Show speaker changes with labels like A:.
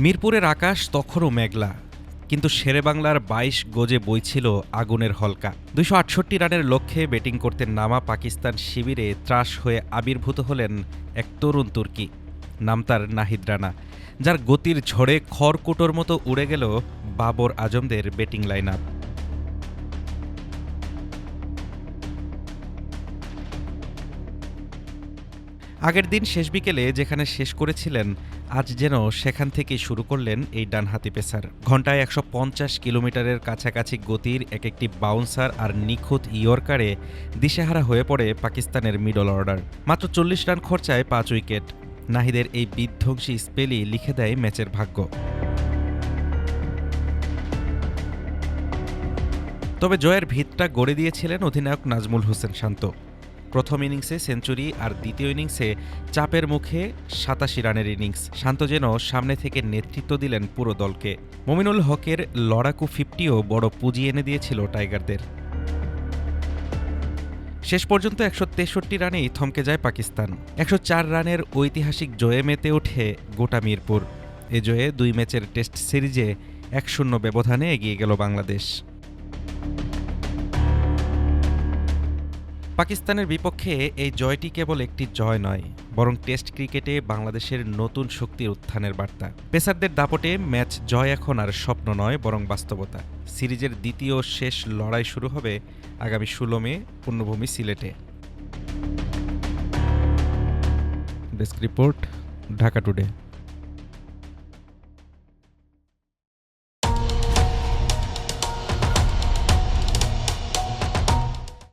A: মিরপুরের আকাশ তখনও মেঘলা, কিন্তু শেরেবাংলার ২২ গজে বইছিল আগুনের হলকা। ২৬৮ রানের লক্ষ্যে ব্যাটিং করতে নামা পাকিস্তান শিবিরে ত্রাস হয়ে আবির্ভূত হলেন এক তরুণ তুর্কি। নাম তার নাহিদ রানা, যার গতির ঝড়ে খড়কুটোর মতো উড়ে গেল বাবর আজমদের ব্যাটিং লাইন আপ। আগের দিন শেষ বিকেলে যেখানে শেষ করেছিলেন, আজ যেন সেখান থেকেই শুরু করলেন এই ডানহাতি পেসার। ঘণ্টায় ১৫০ কিলোমিটারের কাছাকাছি গতির এক একটি বাউন্সার আর নিখুঁত ইয়র্কারে দিশেহারা হয়ে পড়ে পাকিস্তানের মিডল অর্ডার। মাত্র ৪০ রান খরচায় ৫ উইকেট। নাহিদের এই বিধ্বংসী স্পেলই লিখে দেয় ম্যাচের ভাগ্য। তবে জয়ের ভিতটা গড়ে দিয়েছিলেন অধিনায়ক নাজমুল হোসেন শান্ত। প্রথম ইনিংসে সেঞ্চুরি আর দ্বিতীয় ইনিংসে চাপের মুখে ৮৭ রানের ইনিংস। শান্ত যেন সামনে থেকে নেতৃত্ব দিলেন পুরো দলকে। মমিনুল হকের লড়াকু ৫০ও বড় পুঁজি এনে দিয়েছিল টাইগারদের। শেষ পর্যন্ত ১৬৩ রানেই থমকে যায় পাকিস্তান। ১০৪ রানের ঐতিহাসিক জয়ে মেতে ওঠে গোটা মিরপুর। এ জয়ে ২ ম্যাচের টেস্ট সিরিজে ১-০ ব্যবধানে এগিয়ে গেল বাংলাদেশ। পাকিস্তানের বিপক্ষে এই জয়টি কেবল একটি জয় নয়, বরং টেস্ট ক্রিকেটে বাংলাদেশের নতুন শক্তির উত্থানের বার্তা। পেসারদের দাপটে ম্যাচ জয় এখন আর স্বপ্ন নয়, বরং বাস্তবতা। সিরিজের দ্বিতীয় শেষ লড়াই শুরু হবে আগামী ১৬ মে পূর্ণভূমি সিলেটে। Desk report, Dhaka today.